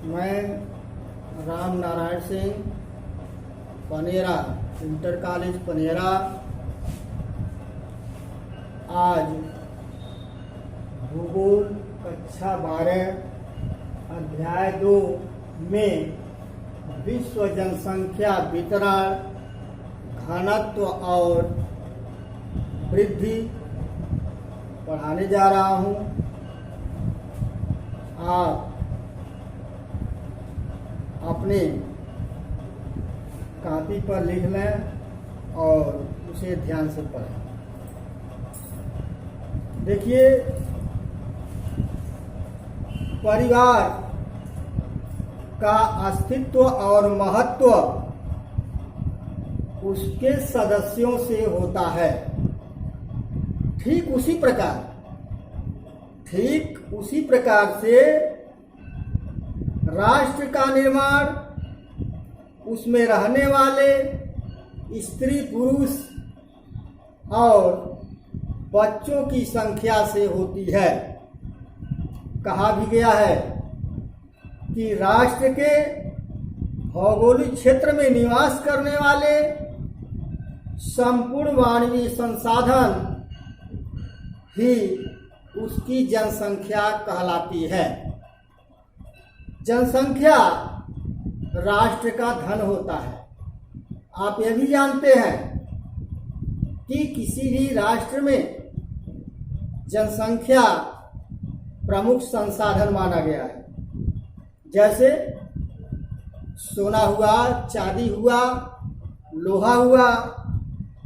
मैं Ram Narayan Singh Panera, inter college Panera, आज भूगोल कक्षा 12 अध्याय 2 में विश्व जनसंख्या वितरण, घनत्व और वृद्धि पढ़ाने जा रहा हूँ। आप अपने कॉपी पर लिख लें और उसे ध्यान से पढ़ें। देखिए, परिवार का अस्तित्व और महत्व उसके सदस्यों से होता है। ठीक उसी प्रकार से राष्ट्र का निर्माण उसमें रहने वाले स्त्री पुरुष और बच्चों की संख्या से होती है। कहा भी गया है कि राष्ट्र के भौगोलिक क्षेत्र में निवास करने वाले संपूर्ण मानवीय संसाधन ही उसकी जनसंख्या कहलाती है। जनसंख्या राष्ट्र का धन होता है। आप यह भी जानते हैं कि किसी भी राष्ट्र में जनसंख्या प्रमुख संसाधन माना गया है। जैसे सोना हुआ, चांदी हुआ, लोहा हुआ,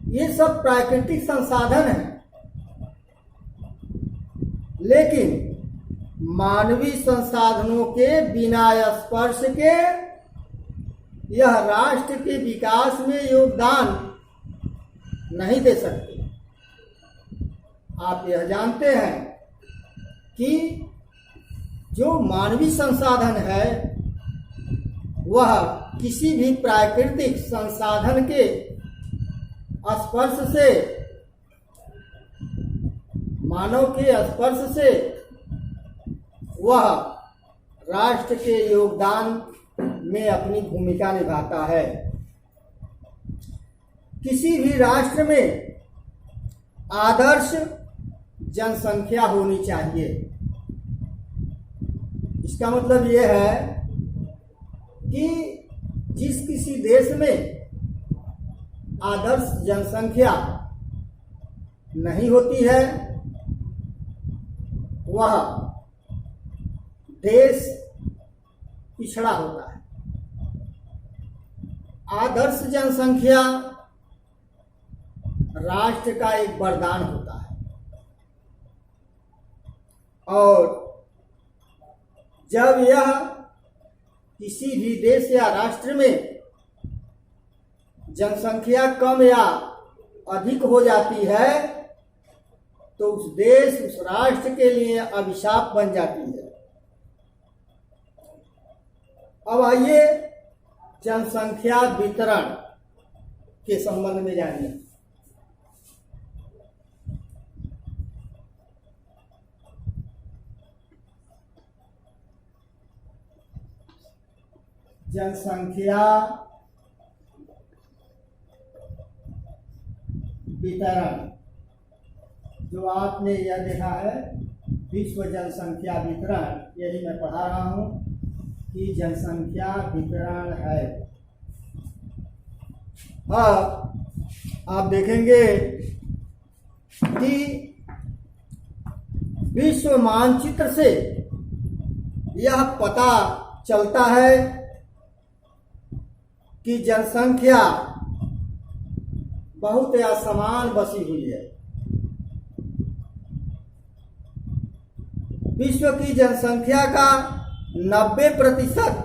ये सब प्राकृतिक संसाधन हैं। लेकिन मानवीय संसाधनों के बिना स्पर्श के यह राष्ट्र के विकास में योगदान नहीं दे सकते। आप यह जानते हैं कि जो मानवीय संसाधन है वह किसी भी प्राकृतिक संसाधन के स्पर्श से, मानव के स्पर्श से वह राष्ट्र के योगदान में अपनी भूमिका निभाता है। किसी भी राष्ट्र में आदर्श जनसंख्या होनी चाहिए। इसका मतलब यह है कि जिस किसी देश में आदर्श जनसंख्या नहीं होती है वह देश पिछड़ा होता है। आदर्श जनसंख्या राष्ट्र का एक वरदान होता है और जब यह किसी भी देश या राष्ट्र में जनसंख्या कम या अधिक हो जाती है तो उस देश, उस राष्ट्र के लिए अभिशाप बन जाती है। अब आइए जनसंख्या वितरण के संबंध में जानिए। जनसंख्या वितरण जो आपने यह देखा है विश्व जनसंख्या वितरण, यही मैं पढ़ा रहा हूं कि जनसंख्या वितरण है। अब आप देखेंगे कि विश्व मानचित्र से यह पता चलता है कि जनसंख्या बहुत असमान बसी हुई है। विश्व की जनसंख्या का 90%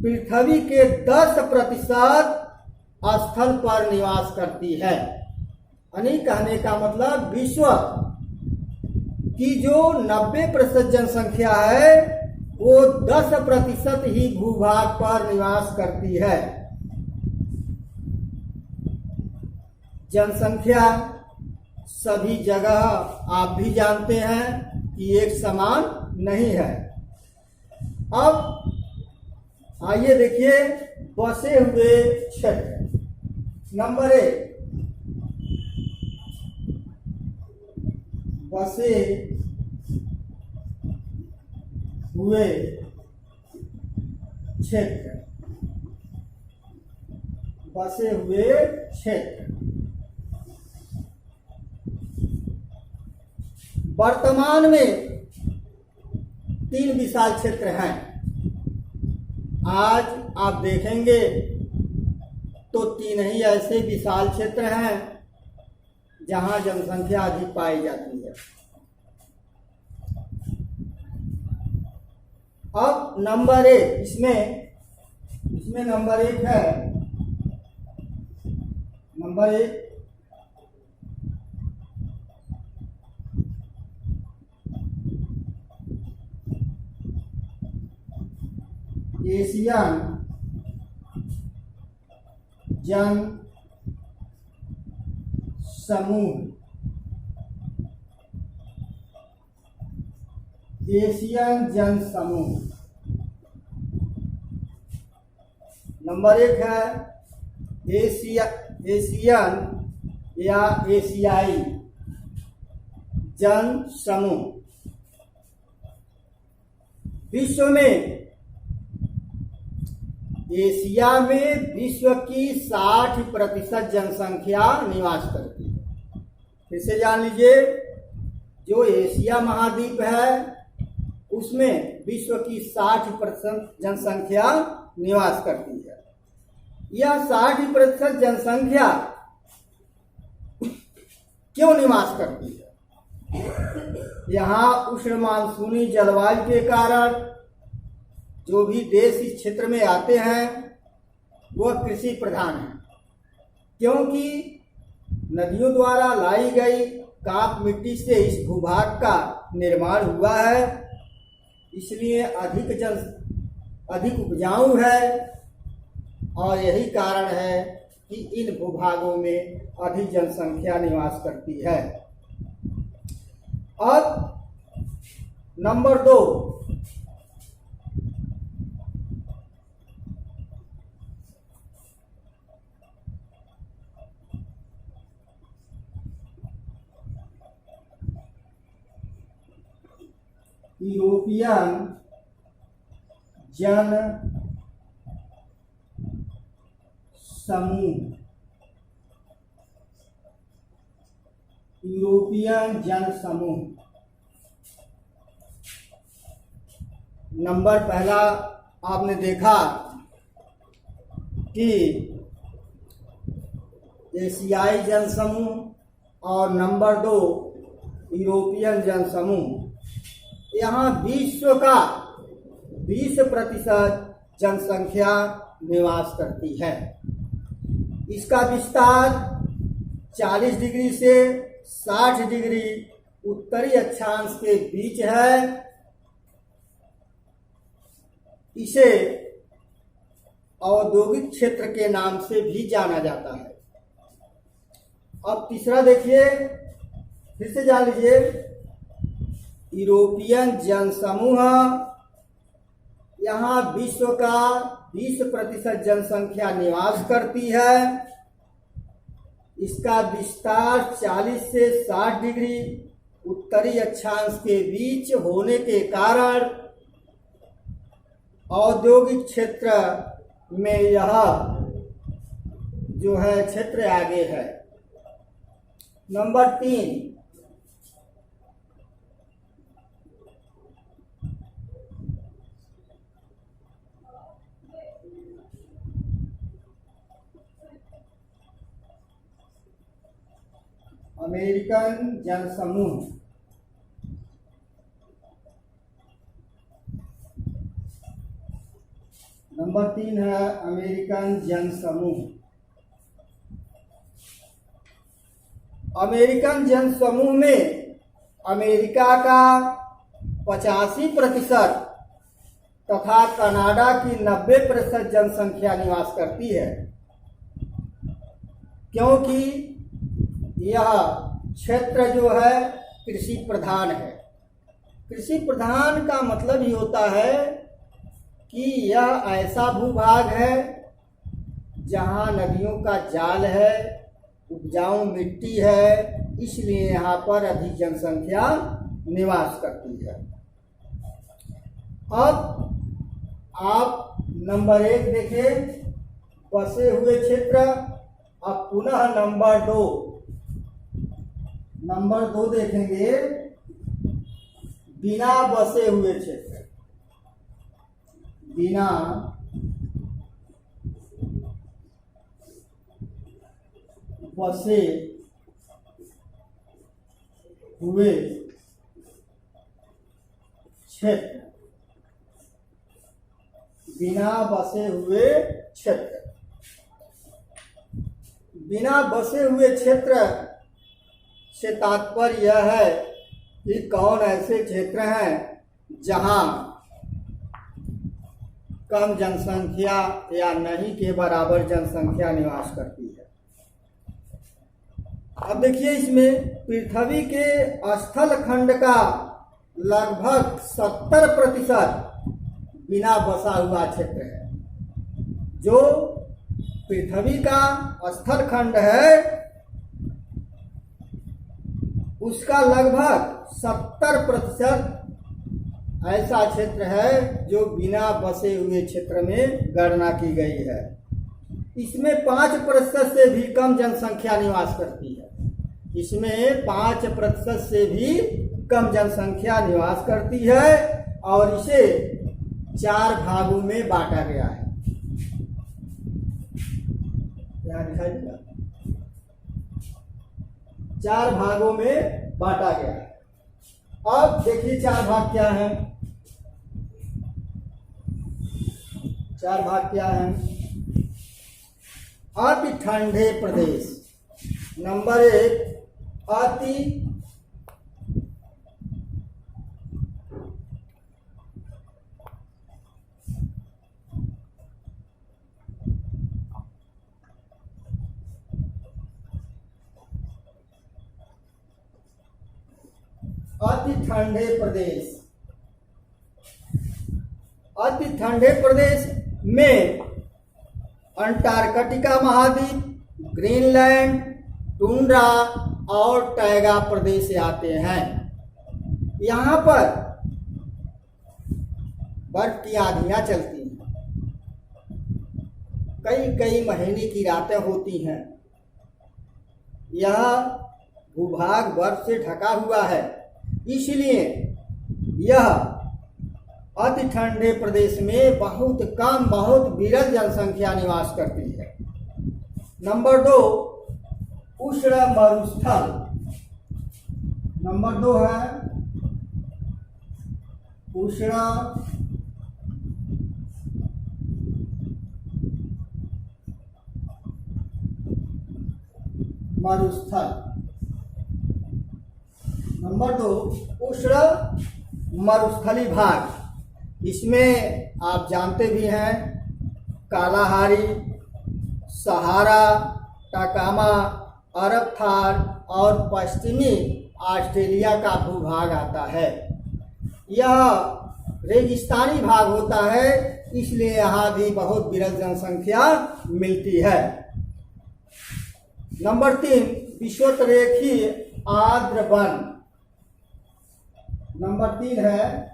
पृथ्वी के 10% स्थल पर निवास करती है। यानी कहने का मतलब विश्व की जो 90% जनसंख्या है वो 10% ही भूभाग पर निवास करती है। जनसंख्या सभी जगह आप भी जानते हैं कि एक समान नहीं है। अब आइए देखिए बसे हुए क्षेत्र। नंबर 1, बसे हुए क्षेत्र। बसे हुए क्षेत्र वर्तमान में 3 विशाल क्षेत्र हैं। आज आप देखेंगे तो 3 ही ऐसे विशाल क्षेत्र हैं जहां जनसंख्या अधिक पाई जाती है। अब नंबर 1, इसमें नंबर 1 है। नंबर 1 एशियन जन समूह। एशियन जन समूह नंबर 1 है। एशियन या एशियाई जन समूह विश्व में, एशिया में विश्व की 60% जनसंख्या निवास करती है। फिर से जान लीजिए, जो एशिया महाद्वीप है उसमें विश्व की 60% जनसंख्या निवास करती है। यह 60% जनसंख्या क्यों निवास करती है? यहाँ उष्ण मानसूनी जलवायु के कारण जो भी देश इस क्षेत्र में आते हैं वह कृषि प्रधान है, क्योंकि नदियों द्वारा लाई गई काप मिट्टी से इस भूभाग का निर्माण हुआ है, इसलिए अधिक उपजाऊ है और यही कारण है कि इन भूभागों में अधिक जनसंख्या निवास करती है। अब नंबर 2, यूरोपियन जन समूह। यूरोपियन जन समूह नंबर पहला आपने देखा कि एशियाई जन समूह और नंबर 2 यूरोपियन जन समूह। यहाँ विश्व का 20% जनसंख्या निवास करती है। इसका विस्तार 40 डिग्री से 60 डिग्री उत्तरी अक्षांश के बीच है। इसे औद्योगिक क्षेत्र के नाम से भी जाना जाता है। अब तीसरा देखिए, फिर से जान लीजिए, यूरोपियन जनसमूह यहाँ विश्व का 20% जनसंख्या निवास करती है। इसका विस्तार 40 से 60 डिग्री उत्तरी अक्षांश के बीच होने के कारण औद्योगिक क्षेत्र में यह जो है क्षेत्र आगे है। नंबर 3, अमेरिकन जनसमूह। नंबर 3 है अमेरिकन जनसमूह। अमेरिकन जनसमूह में अमेरिका का 85% तथा कनाडा की 90% जनसंख्या निवास करती है, क्योंकि यह क्षेत्र जो है कृषि प्रधान है। कृषि प्रधान का मतलब ही होता है कि यह ऐसा भूभाग है जहाँ नदियों का जाल है, उपजाऊ मिट्टी है, इसलिए यहाँ पर अधिक जनसंख्या निवास करती है। अब आप नंबर 1 देखें, बसे हुए क्षेत्र। अब पुनः नंबर दो देखेंगे, बिना बसे हुए क्षेत्र। बिना बसे हुए क्षेत्र। बिना बसे हुए क्षेत्र। बिना बसे हुए क्षेत्र से तात्पर्य यह है कि कौन ऐसे क्षेत्र हैं जहां कम जनसंख्या या नहीं के बराबर जनसंख्या निवास करती है। अब देखिए, इसमें पृथ्वी के स्थल खंड का लगभग 70% बिना बसा हुआ क्षेत्र है। जो पृथ्वी का स्थल खंड है उसका लगभग 70% ऐसा क्षेत्र है जो बिना बसे हुए क्षेत्र में गणना की गई है। इसमें 5% से भी कम जनसंख्या निवास करती है। इसमें 5% से भी कम जनसंख्या निवास करती है और इसे 4 भागों में बांटा गया है। यहाँ दिखाई देगा, 4 भागों में बांटा गया है। अब देखिए 4 भाग क्या हैं। 4 भाग क्या हैं? अति ठंडे प्रदेश। नंबर 1, अति ठंडे प्रदेश। अति ठंडे प्रदेश में अंटार्कटिका महाद्वीप, ग्रीनलैंड, टुंड्रा और टैगा प्रदेश आते हैं। यहाँ पर बर्फ की आंधियां चलती हैं, कई महीने की रातें होती हैं। यह भूभाग बर्फ से ढका हुआ है, इसलिए यह अति ठंडे प्रदेश में बहुत विरल जनसंख्या निवास करती है। नंबर 2, उष्ण मरुस्थल। नंबर 2 है उष्ण मरुस्थल। नंबर 2, उष्ण मरुस्थली भाग। इसमें आप जानते भी हैं, कालाहारी, सहारा, टाकामा, अरब थार और पश्चिमी ऑस्ट्रेलिया का भूभाग आता है। यह रेगिस्तानी भाग होता है, इसलिए यहाँ भी बहुत विरल जनसंख्या मिलती है। नंबर 3, विषुवतरेखीय आर्द्र वन। नंबर 3 है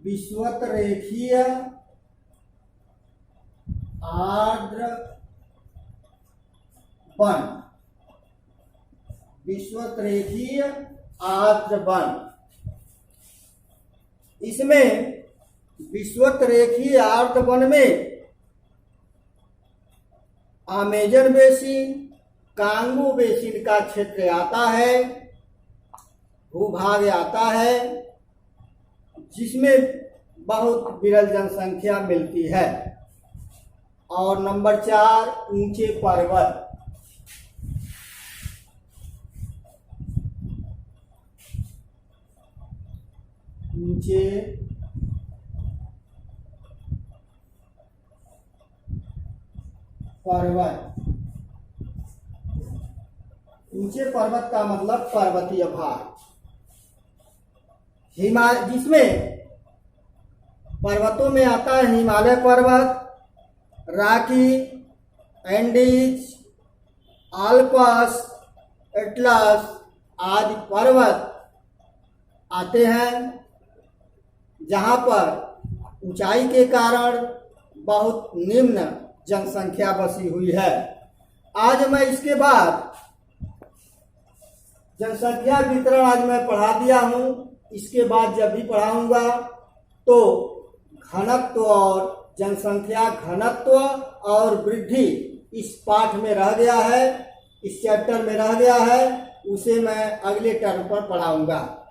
विषुवतरेखीय आर्द्र वन। विषुवतरेखीय आर्द्र वन। इसमें विषुवतरेखीय आर्द्र वन में अमेजन बेसिन, कांगो बेसिन का क्षेत्र आता है, भूभाग आता है, जिसमें बहुत विरल जनसंख्या मिलती है। और नंबर 4, ऊंचे पर्वत। ऊंचे पर्वत। ऊंचे पर्वत का मतलब पर्वतीय भाग। जिसमें पर्वतों में आता है हिमालय पर्वत, रॉकी, एंडीज, आल्प्स, एटलस आदि पर्वत आते हैं, जहां पर ऊंचाई के कारण बहुत निम्न जनसंख्या बसी हुई है। आज मैं इसके बाद जनसंख्या वितरण आज मैं पढ़ा दिया हूं। इसके बाद जब भी पढ़ाऊंगा तो घनत्व और जनसंख्या घनत्व और वृद्धि इस पाठ में रह गया है, इस चैप्टर में रह गया है, उसे मैं अगले टर्म पर पढ़ाऊंगा।